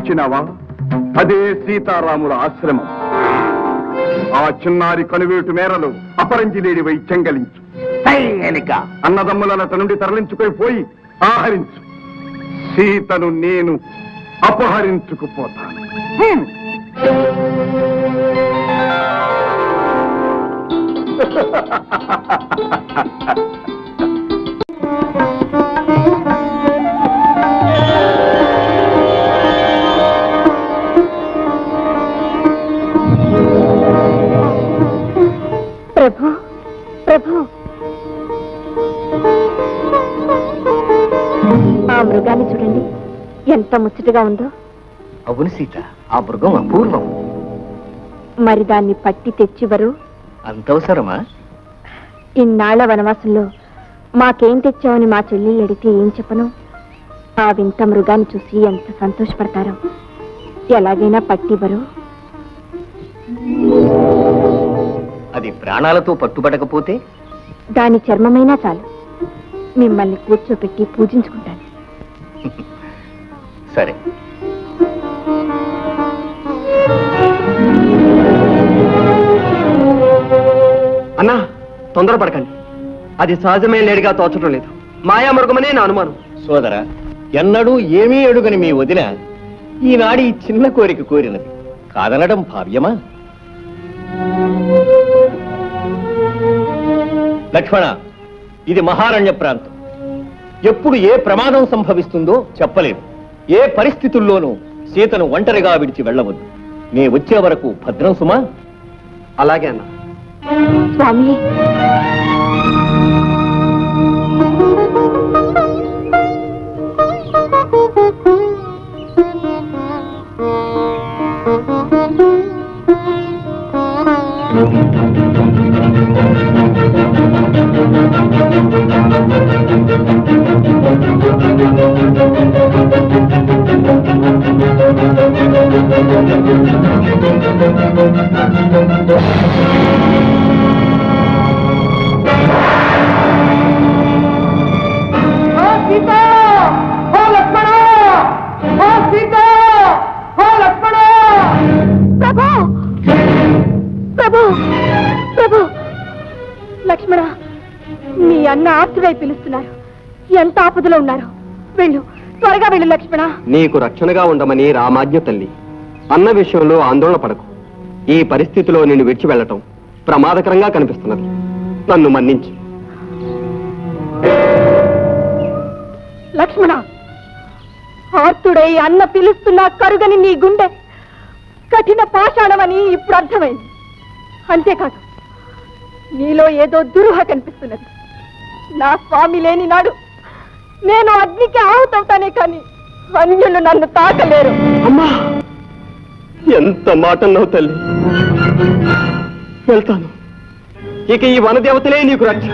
ఊహించినవా? అదే సీతారాముల ఆశ్రమం. ఆ చిన్నారి కనువేటు మేరలు అపరంజిలేడివై చెంగలించు. అన్నదమ్ములనట నుండి తరలించుకొని పోయి ఆహరించు. సీతను నేను అపహరించుకుపోతాను. ప్రభు, ప్రభు, ఆ మృగాన్ని చూడండి, ఎంత ముచ్చటగా ఉందో. అవును సీత, ఆ మృగం అపూర్వం. మరి దాన్ని పట్టి తెచ్చివరు? అంతవసరమా? ఇన్నాళ్ల వనవాసంలో మాకేం తెచ్చావని మా చెల్లెళ్ళు అడిగితే ఏం చెప్పను? ఆ వింత మృగాన్ని చూసి ఎంత సంతోషపడతారో. ఎలాగైనా పట్టివ్వరు? అది ప్రాణాలతో పట్టుబడకపోతే? దాని చర్మమైనా చాలు, మిమ్మల్ని కూర్చోపెట్టి పూజించుకుంటాను. సరే. అన్నా, తొందరపడకండి. అది సహజమైన లేడిగా తోచడం లేదు. మాయామృగమనే నా అనుమానం. సోదరా, ఎన్నడూ ఏమీ అడుగని మీ వదిన ఈనాడు ఈ చిన్న కోరిక కోరినది. కాదనడం భావ్యమా? లక్ష్మణ, ఇది మహారణ్య ప్రాంతం. ఎప్పుడు ఏ ప్రమాదం సంభవిస్తుందో చెప్పలేదు. ఏ పరిస్థితుల్లోనూ సీతను ఒంటరిగా విడిచి వెళ్ళవద్దు. నే వచ్చే వరకు భద్రం సుమా. అలాగే అన్నా. స్వామి, లక్ష్మణ, మీ అన్న ఆర్తుడై పిలుస్తున్నారు. ఎంత ఆపదలో ఉన్నారు. వెళ్ళు, త్వరగా వెళ్ళు లక్ష్మణ. నీకు రక్షణగా ఉండమని రామాజ్ఞ తల్లి. అన్న విషయంలో ఆందోళన పడకు. ఈ పరిస్థితిలో నిన్ను విడిచి వెళ్ళటం ప్రమాదకరంగా కనిపిస్తున్నది. నన్ను మన్నించు. లక్ష్మణ, ఆర్తుడై అన్న పిలుస్తున్నా కరుగని నీ గుండె కఠిన పాషాణమని ఇప్పుడు అర్థమైంది. అంతేకాదు, నీలో ఏదో దురూహ కనిపిస్తున్నది. నా స్వామి లేని నాడు నేను అగ్నికి ఆహుతవుతానే కానీ అన్యులు నన్ను తాకలేరు. అమ్మా, ఎంత మాటన్నావు తల్లి. వెళ్తాను. ఇక ఈ వనదేవతలే నీకు రక్ష.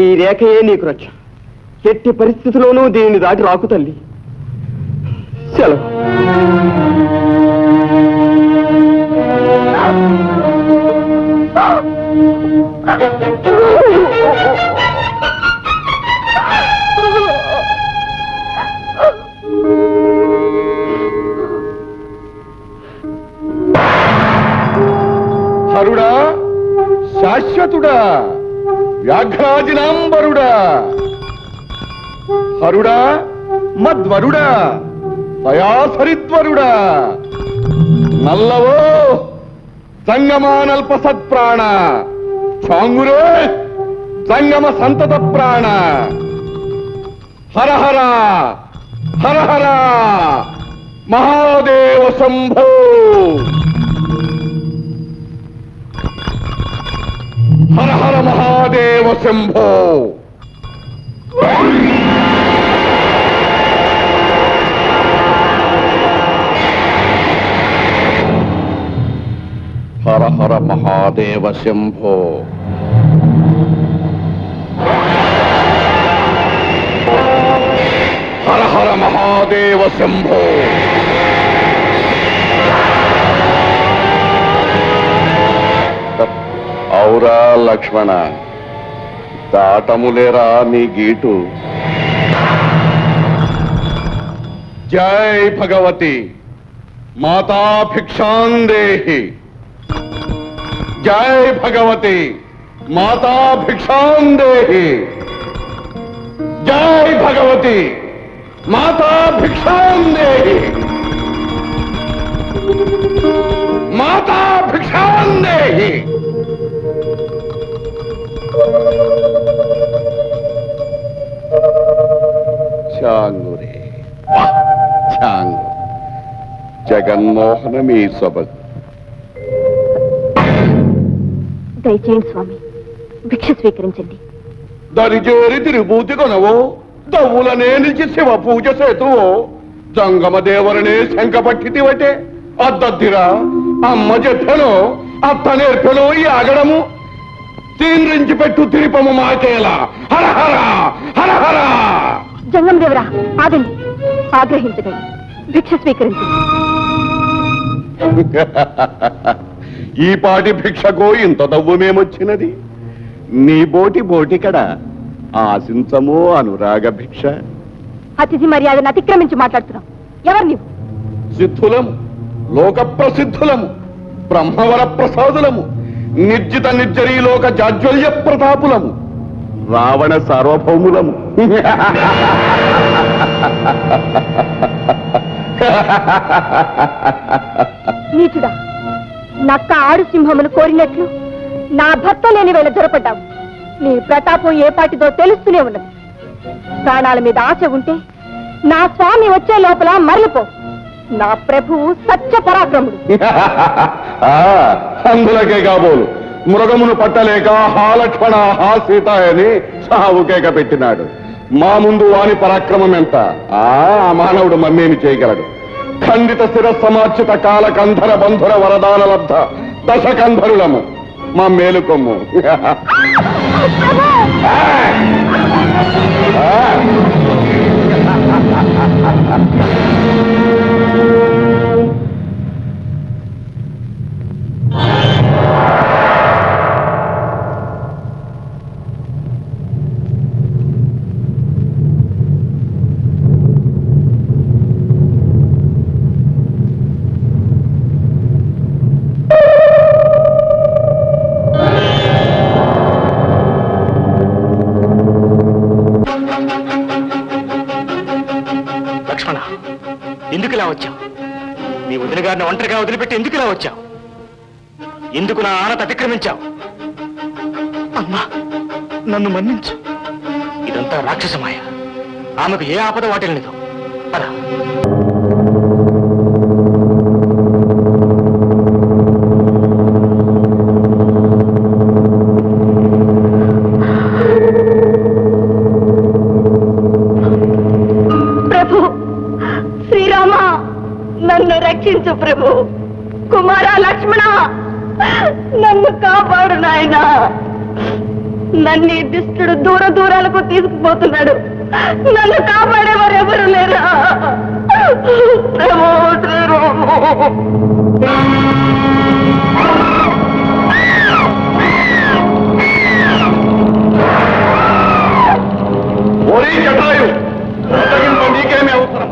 ఈ రేఖయే నీకు రక్ష. ఎట్టి పరిస్థితిలోనూ దీనిని దాటి రాకు తల్లి. సెలవు. హరుడా, శాశ్వతుడా, వ్యాఘ్రాజినాంబరుడా, హరుడా, మద్వరుడా, దయాసరిద్వరుడా, నల్లవో సంగమానల్ప సత్ప్రాణ, చాంగురే సంగమ సంతత ప్రాణ, హర హర హర హర మహాదేవ శంభో. హర హర మహాదేవ శంభో. హర హర మహాదేవ శంభో. హర హర మహాదేవ శంభో. ఔరా లక్ష్మణ, దాటములేరా నీ గీటు. జై భగవతి మాతా భిక్షాందేహి. జై భగవతి మాతా భిక్షాందేహి. జై భగవతి మాతా భిక్షాందేహి. మాతా భిక్షాందేహి. చాంగురే చాంగు జగన్మోహనమీ సొబగు. దయచేయండి స్వామి, భిక్ష స్వీకరించండి. దరిజేరి తిరుభూతి కొనవో, దవ్వులనే నిలిచి శివ పూజ సేతువో, జంగమ దేవరనే శంఖ పట్టితివటే. అద్దద్దిరా అమ్మ చెప్పెను, అత్త నేర్పెను ఈ ఆగడము. తీన్రించి పెట్టు తిరిపము మాకేలా. హరహర హరహర. జంగం దేవరా, ఆగండి, ఆగ్రహించకండి, భిక్ష స్వీకరించండి. ఈ పాటి భిక్షకో ఇంత దవ్వమేమొచ్చినది? నీ బోటికడ ఆశించమో అనురాగ భిక్ష. అతిథి మర్యాదను అతిక్రమించి మాట్లాడుతున్నాం. ఎవరు నీవు? సిద్ధులము, లోక ప్రసిద్ధులము, బ్రహ్మవర ప్రసాదులము, నిర్జిత నిర్జరీలోక జాజ్వల్య ప్రతాపులము, రావణ సార్వభౌములము. నీచుడా, నక్క ఆడు సింహమును కోరినట్లు నా భర్త లేని వేళ దొరపడ్డావు. నీ ప్రతాపం ఏ పాటిదో తెలుస్తూనే ఉన్నది. ప్రాణాల మీద ఆశ ఉంటే నా స్వామి వచ్చే లోపల మరలిపో. నా ప్రభువు సత్య పరాక్రముడు. అందులకే కాబోలు మృగమును పట్టలేక హా లక్ష్మణ హా సీత అని సావుకేక పెట్టినాడు. మా ముందు వాని పరాక్రమం ఎంత? మానవుడు మమ్మేమి చేయగలడు? ఖండిత శిరస్సమార్చిత కాల కంధర బంధుర వరదాన లబ్ధ దశకంధరులము మా మేలుకొమ్ము. ఎందుకు ఇలా వచ్చావు? నీ వదిన గారిని ఒంటరిగా వదిలిపెట్టి ఎందుకు ఇలా వచ్చావు? ఎందుకు నా ఆనత అతిక్రమించావు? అమ్మా, నన్ను మన్నించు. ఇదంతా రాక్షసమాయ. ఆమెకు ఏ ఆపద వాటిల్లేదో. పద. నన్ను రక్షించు ప్రభు. కుమార లక్ష్మణ, నన్ను కాపాడు నాయనా. నన్ను ఈ దుష్టుడు దూర దూరాలకు తీసుకుపోతున్నాడు. నన్ను కాపాడేవారు ఎవరు లేరా ప్రభు? శ్రీరామ, నీకేమి అవసరం?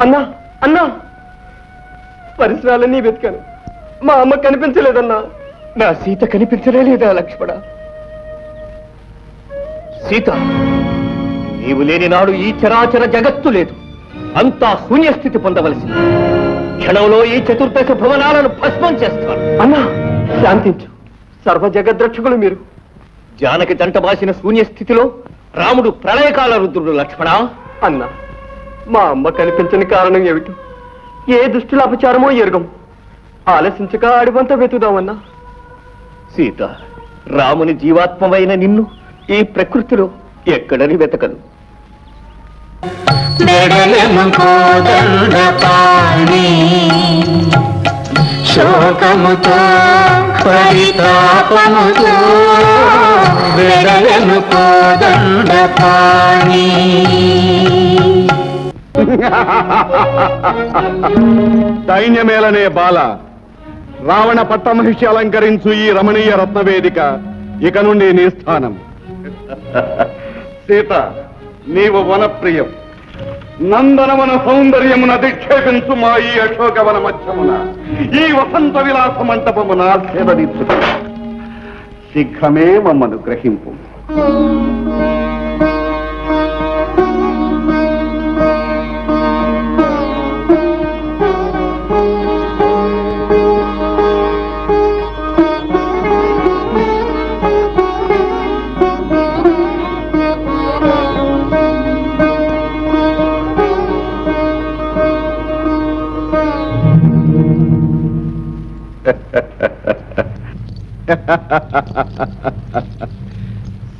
అన్నా అన్నా పరిసరాలన్నీ వెతికాను, మా అమ్మ కనిపించలేదన్నా. నా సీత కనిపించలేదా లక్ష్మణ? సీత, నీవు లేని నాడు ఈ చరాచర జగత్తు లేదు. అంతా శూన్యస్థితి పొందవలసింది. క్షణంలో ఈ చతుర్దశ భవనాలను భస్మం చేస్తాను. అన్నా శాంతించు, సర్వ జగద్రక్షకులు మీరు. జానకి జంట బాసిన శూన్యస్థితిలో రాముడు ప్రళయకాల రుద్రుడు లక్ష్మణ. అన్నా, మా అమ్మ కనిపించని కారణం ఏమిటి? ఏ దుష్టుల అపచారమో ఎరుగం. ఆలసించక అడివంతా వెతుదామన్నా. సీత, రాముని జీవాత్మమైన నిన్ను ఈ ప్రకృతిలో ఎక్కడని వెతకదు. శోకముతో పరితాపముతో వెడలను కోదండపాణి. దైన్యమేలనే బాల, రావణ పట్టమహిషి అలంకరించు ఈ రమణీయ రత్నవేదిక ఇక నుండి నీ స్థానం. సీత, నీవు వనప్రియం. నందనవన సౌందర్యమున దిక్షేపించు మా ఈ అశోకవన మధ్యమున ఈ వసంత విలాస మంటపమున సేవదీర్చు. శీఘ్రమే మమ్మను గ్రహింపు.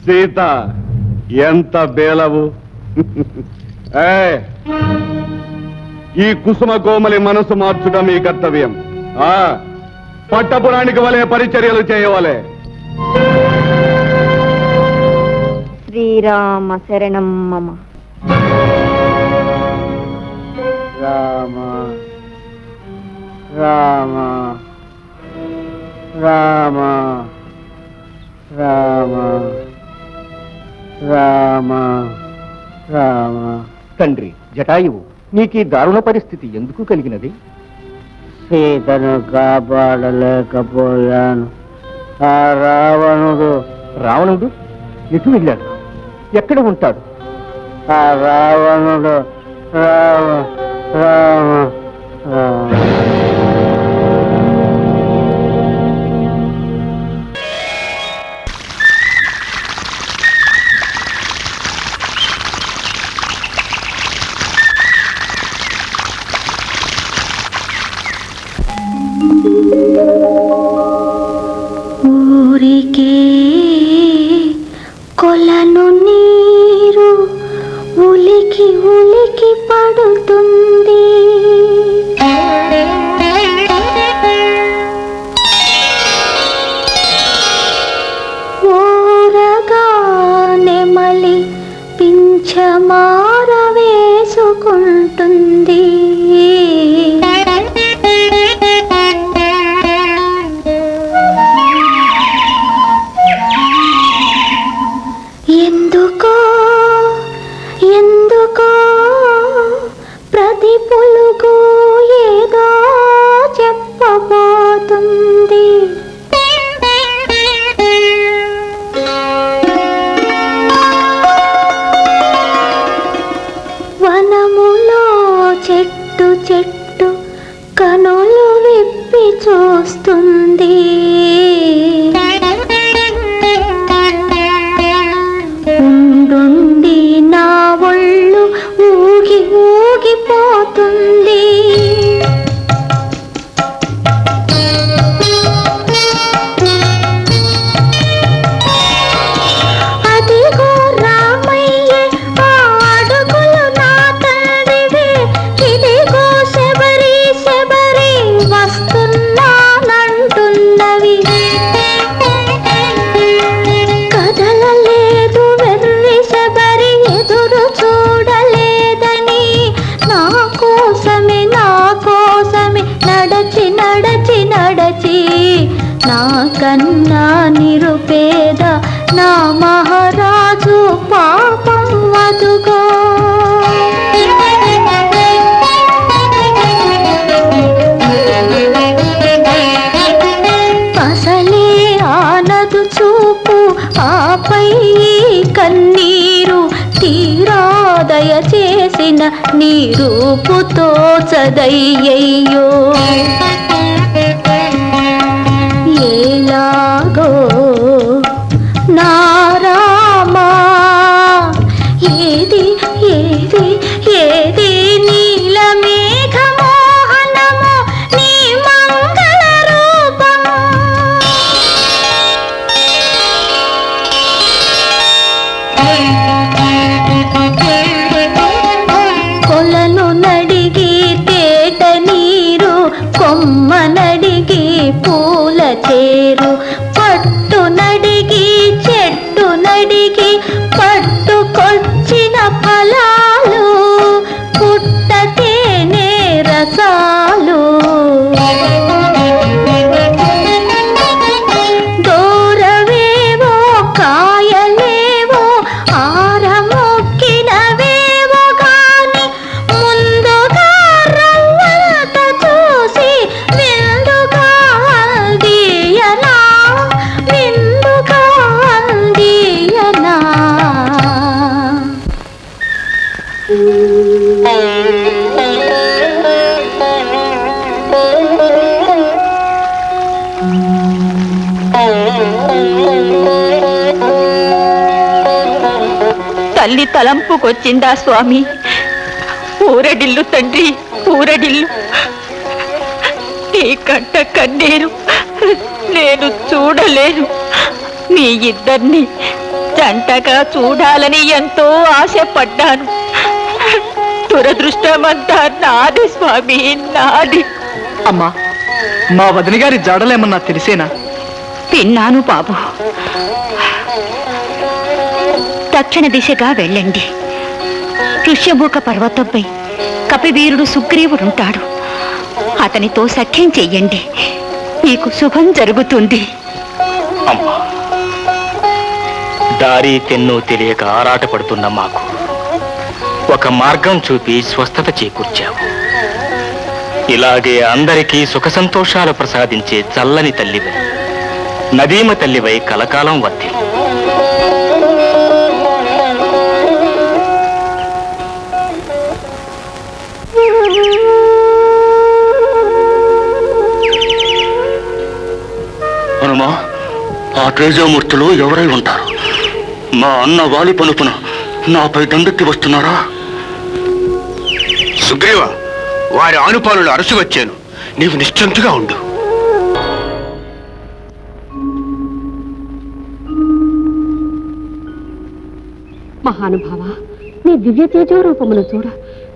సీత, ఎంత బేలవు! ఈ కుసుమ కోమలి మనసు మార్చుట మీ కర్తవ్యం. పట్టపురానికి వలె పరిచర్యలు చేయవలే. శ్రీరామ శరణం మమ. రామ రామ రామ రామ రామ రామ. తండ్రి జటాయువు, నీకీ దారుణ పరిస్థితి ఎందుకు కలిగినది? సీతను కాపాడలేకపోయాను. ఆ రావణుడు రావణుడు ఎటు వెళ్ళాడు? ఎక్కడ ఉంటాడు? ఆ రావణుడు రామ రామ రామ. ఊరికే కొలను నీరు ఉలికి ఉలికి పడుతుంది. ఓరగా నెమలి పింఛమార వేసుకుంటుంది. ఎందుకో ఎందుకో ప్రతి పులుగు ఏదో చెప్పబోతుంది. వనములో చెట్టు చెట్టు కనులు విప్పి చూస్తుంది. ఉండుండి నా ఒళ్ళు ఊగి ఊగిపోతుంది. అదిగో రామయ్యే ఆ అడుగులు నా తండ్రివే. ఇదిగో శబరి శబరి వస్తున్నానంటున్నవి. కదలలేదు వెర్రి శబరి ఎదురు చూడలేదని. నా కోసమే నడచి నడచి నడచి నా కన్నా నిరుపేద నా మహారాజు పాపం అదుగో. నాపై కన్నీరు తీరాదయ చేసిన నీ రూపుతో చదయ్యయ్యో ఎలాగో నారామా ఏది ఏది ఏది నీలమేఘమోహనము నీ మంగళ రూపము కొలను నడిగి తేట నీరు కొమ్మ నడిగి పూల చేరు పట్టు నడిగి చెట్టు నడిగి పట్టుకొచ్చిన ఫలాలు పుట్ట తేనె రసాలు దూరవేవో కాయలేవో ఆరమొక్కినవేవో గాని ముందుగా రవ్వలతో చూసి విందుగా అందియనా విందుగా అందియనా తల్లి తలంపుకొచ్చిందా స్వామి? ఊరడిల్లు తండ్రి ఊరడిల్లు. నీ కంట కన్నీరు నేను చూడలేను. మీ ఇద్దరిని జంటగా చూడాలని ఎంతో ఆశపడ్డాను. దురదృష్టమంతా నాది స్వామి, నాది. అమ్మా, మా వదిన గారి జాడలేమన్నా తెలిసేనా? విన్నాను బాబు. దక్షిణ దిశగా వెళ్ళండి. ఋష్యమూక పర్వతంపై కపివీరుడు సుగ్రీవుడుంటాడు. అతనితో సఖ్యం చెయ్యండి, మీకు శుభం జరుగుతుంది. అమ్మా, దారి తెన్ను తెలియక ఆరాటపడుతున్న మాకు ఒక మార్గం చూపి స్వస్థత చేకూర్చావు. ఇలాగే అందరికీ సుఖ సంతోషాలు ప్రసాదించే చల్లని తల్లివై, నదీమ తల్లివై కలకాలం వర్తి. హనుమా, ఆ తేజమూర్తులు ఎవరై ఉంటారు? మా అన్న వాలి పలుపున నాపై దండెత్తి వస్తున్నారా? సుగ్రీవ, వారి ఆనుపానులు అరసి వచ్చాను. నీవు నిశ్చింతగా ఉండు. మహానుభావ, నీ దివ్య తేజోరూపమును చూడ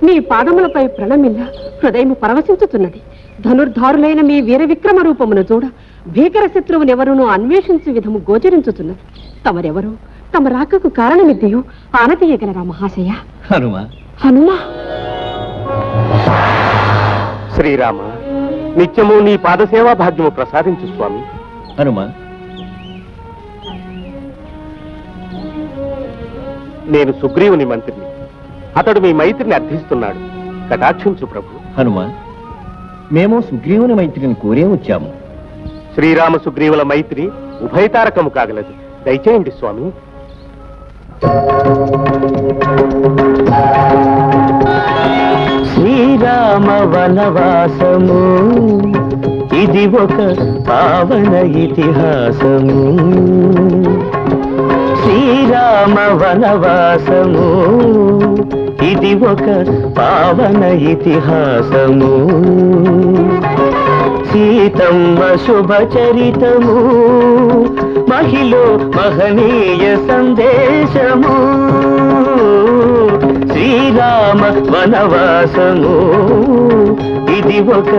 మీ పాదములపై ప్రణమిల్ల హృదయము పరవశించుతున్నది. ధనుర్ధారులైన మీ వీర విక్రమ రూపమును చూడ భీకర శత్రువునెవరునూ అన్వేషించు విధము గోచరించుతున్నది. తమరెవరు, తమ రాకకు కారణమిద్దయో ఆనతీయగలరా మహాశయ? హనుమా, హనుమా, శ్రీరామ, నిత్యము నీ పాదసేవా భాగ్యము ప్రసాదించు స్వామి. హనుమా, నేను సుగ్రీవుని మంత్రిని. అతడు మీ మైత్రిని అర్థిస్తున్నాడు. కటాక్షించు ప్రభు. హనుమా, మేము సుగ్రీవుని మైత్రిని కోరే వచ్చాము. శ్రీరామ సుగ్రీవుల మైత్రి ఉభయతారకము కాగలదు. దయచేయండి స్వామి. శ్రీరామ వనవాసము ఇది ఒక పావన ఇతిహాసము. శ్రీరామ వనవాసము ఇది ఒక పావన ఇతిహాసము. సీతమ్మ శుభచరితము మహిళ మహనీయ సందేశము. శ్రీరామ వనవాసము ఇది ఒక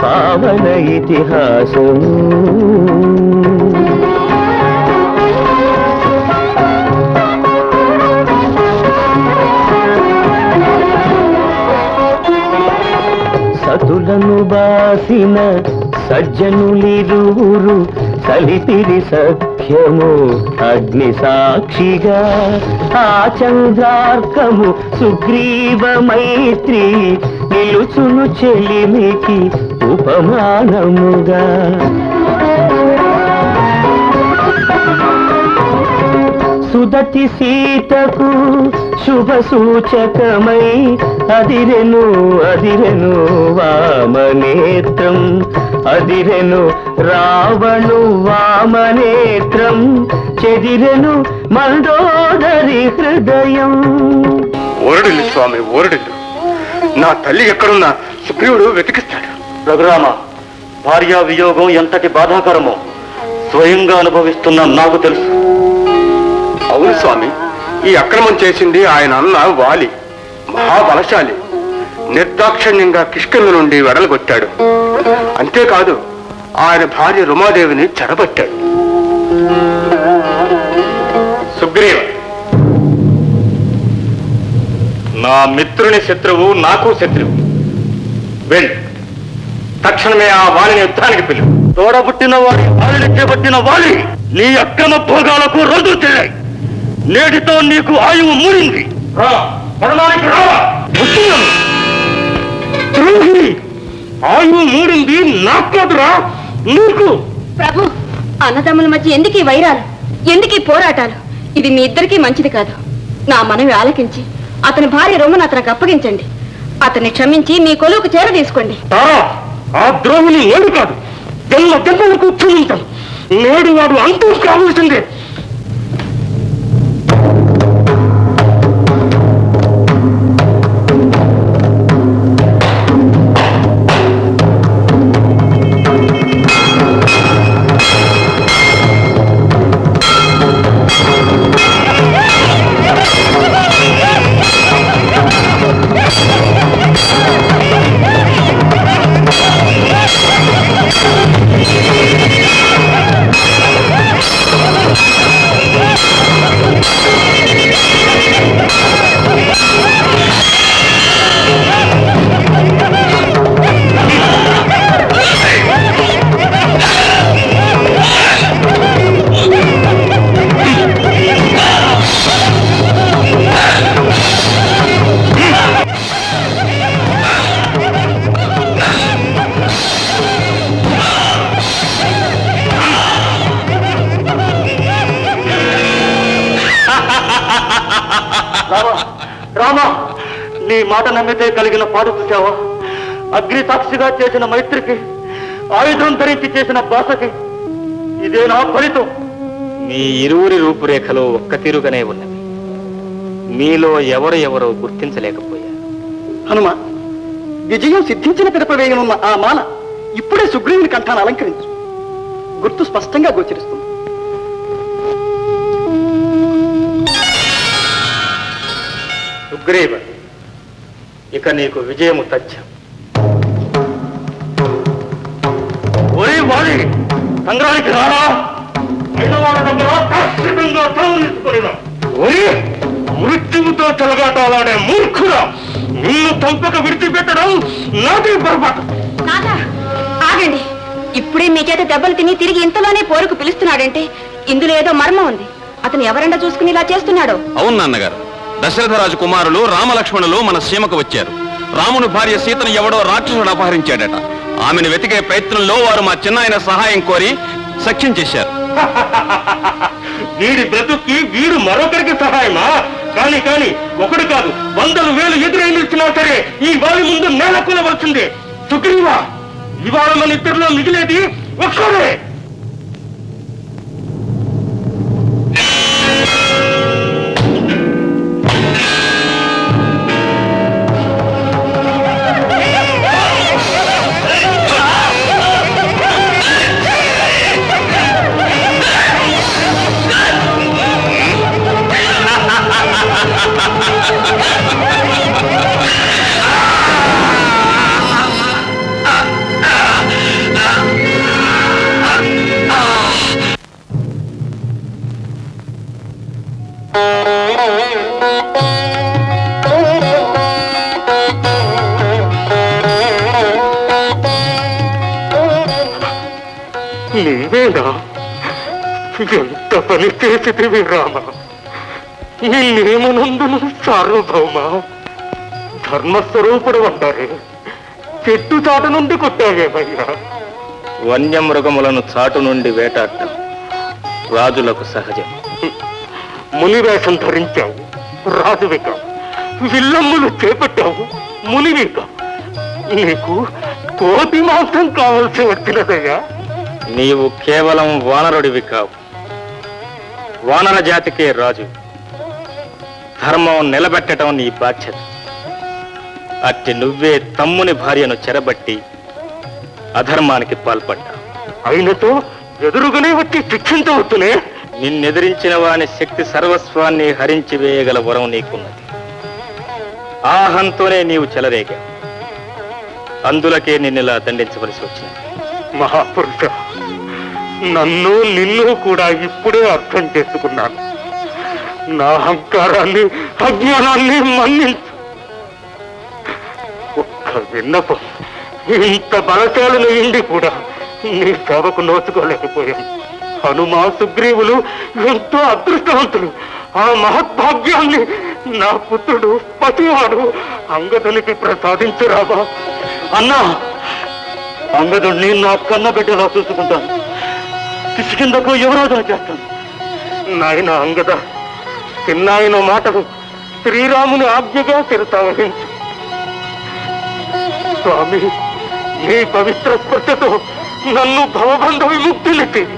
పావన ఇతిహాసము. సతులను బాసిన సజ్జనులిరువురు కలిపిరి సఖ్యము అగ్ని సాక్షిగా. ఆ చంద్రార్కము సుగ్రీవ మైత్రి నిలుచును చెలిమికి ఉపమానముగా. సుదతి సీతకు శుభ సూచకమై అదిరెను అదిరెను వామనేత్రం, అదిరెను రావణు వామనేత్రం, చెదిరెను మండోదరి హృదయం. ఓరడిల్లు స్వామి, ఓరడిల్లు. నా తల్లి ఎక్కడున్నా సుగ్రీవుడు వెతికిస్తాడు. రఘురామ, భార్యా వియోగం ఎంతటి బాధాకరమో స్వయంగా అనుభవిస్తున్న నాకు తెలుసు. అవును స్వామి, ఈ అక్రమం చేసింది ఆయన అన్న వాలి. మహాబలశాలి. నిర్దాక్షిణ్యంగా కిష్కింద నుండి వెడలగొట్టాడు. అంతేకాదు, ఆయన భార్య రుమాదేవిని చెరబట్టాడు. సుగ్రీవ, నా మిత్రుని శత్రువు నాకు శత్రువు. వెళ్ళి తక్షణమే ఆ వాలిని యుద్ధానికి పిలువు. తోడబుట్టిన వారి వారిని చేపట్టిన వాలి నీ అక్రమ భోగాలకు రోజులు చెల్లాయి. నేటితో నీకు ఆయువు మూడింది. ఆయువు మూడింది నాకు కాదురా, నీకు. ప్రభు, అన్నదమ్ముల మధ్య ఎందుకు ఈ వైరాలు, ఎందుకు ఈ పోరాటాలు? ఇది మీ ఇద్దరికీ మంచిది కాదు. నా మనవి ఆలకించి అతని భార్య రొమ్మను అతనికి అప్పగించండి. అతన్ని క్షమించి మీ కొలువుకు చేర తీసుకోండి. ఆ ద్రోహిని నేడు కాదు, జన్మ జన్మలకు క్షమించాం. నేడు వాడు అంతూ కావాల్సిందే. రామా, నీ మాట నమ్మితే కలిగిన పాడు చూసావా? అగ్ని సాక్షిగా చేసిన మైత్రికి, ఆయుధం ధరించి చేసిన భాషకి ఇదేనా ఫలితం? మీ ఇరువురి రూపురేఖలు ఒక్క తీరుగానే ఉన్నవి. మీలో ఎవరో గుర్తించలేకపోయారు. హనుమ, విజయం సిద్ధించిన పిదపవేయనున్న ఆ మాల ఇప్పుడే సుగ్రీవుని కంఠాన్ని అలంకరించు. గుర్తు స్పష్టంగా గోచరిస్తుంది. సుగ్రీవ, ఇక నీకు విజయము తథ్యం. ఒరే వాలి, సంగ్రహానికి రారా. ఐదవాళ్ళ దగ్గర శాశ్వతంగా తాము తీసుకునేదా. ఒరే, మృత్యువుతో చెలగాటాలాడే మూర్ఖుడా, నిన్ను తంపక విడిచిపెట్టడం నాదే పొరపాటు. నాదా, ఆగండి. ఇప్పుడే మీ చేత దెబ్బలు తిని తిరిగి ఇంతలోనే పోరుకు పిలుస్తున్నాడంటే ఇందులో ఏదో మర్మం ఉంది. అతను ఎవరండా చూసుకుని ఇలా చేస్తున్నాడో? అవును నాన్నగారు, దశరథరాజు కుమారులు రామలక్ష్మణులు మన సీమకు వచ్చారు. రాముని భార్య సీతను ఎవడో రాక్షసుడు అపహరించాడట. ఆమెను వెతికే ప్రయత్నంలో వారు మా చిన్నాయన సహాయం కోరి సఖ్యం చేశారు. వీడి బ్రతుక్కి వీడు మరొకరికి సహాయమా? కానీ ఒకడు కాదు, 100,000 ఎదురై నిలిచినా సరే ఈ వాలి ముందు నేల కూలవలసిందే. సుగ్రీవా, ఇవాళ మన ఇద్దరిలో మిగిలేది ఒక్కడే. నీవేనా? ఎంత పని చేసితివి రామ. నిన్నేమనందును సార్వభౌమ. ధర్మస్వరూపుడు అంటారే, చెట్టు చాటు నుండి కొట్టావేమయ్యా. వన్యమృగములను చాటు నుండి వేటాడటం రాజులకు సహజం. మునివేషం ధరించావు, రాజువి కావు. విల్లమ్ములు చేపట్టావు, మునివి కావు. నీకు కోటి మాంసం కావలసి వచ్చినదయ్యా. నీవు కేవలం వానరుడివి కావు, వానర జాతికే రాజు. ధర్మం నిలబెట్టడం నీ బాధ్యత. అట్టి నువ్వే తమ్ముని భార్యను చెరబట్టి అధర్మానికి పాల్పడ్డా. అయినతో ఎదురుగానే వచ్చి శిక్షించవచ్చునే. నిన్నెదిరించిన వాని శక్తి సర్వస్వాన్ని హరించి వేయగల వరం నీకున్నది. ఆహంతోనే నీవు చెలరేగా, అందులకే నిన్నిలా దండించవలసి వచ్చింది. మహాపురుష, నన్ను నిన్ను కూడా ఇప్పుడే అర్థం చేసుకున్నాను. నా అహంకారాన్ని, అజ్ఞానాన్ని మన్నించు. ఒక్క విన్నపం, ఇంత బలశాలను ఇండి కూడా నీ సేవకు నోచుకోలేకపోయాను. హనుమా సుగ్రీవులు ఎంతో అదృష్టవంతులు. ఆ మహద్భాగ్యాన్ని నా పుత్రుడు పతివాడు అంగదునికి ప్రసాదించురావా? అన్నా, అంగదుడిని నా కన్న బిడ్డలా చూసుకుంటాను. కిష్కిందకు యువరాజును చేస్తాను. నాయన అంగద, చిన్నాయన మాటలు శ్రీరాముని ఆజ్ఞగా తిరుతావహించు. స్వామి, నీ పవిత్ర స్పర్శతో నన్ను భవబంధ విముక్తిని చేయి.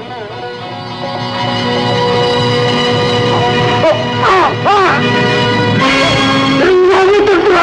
రామచంద్ర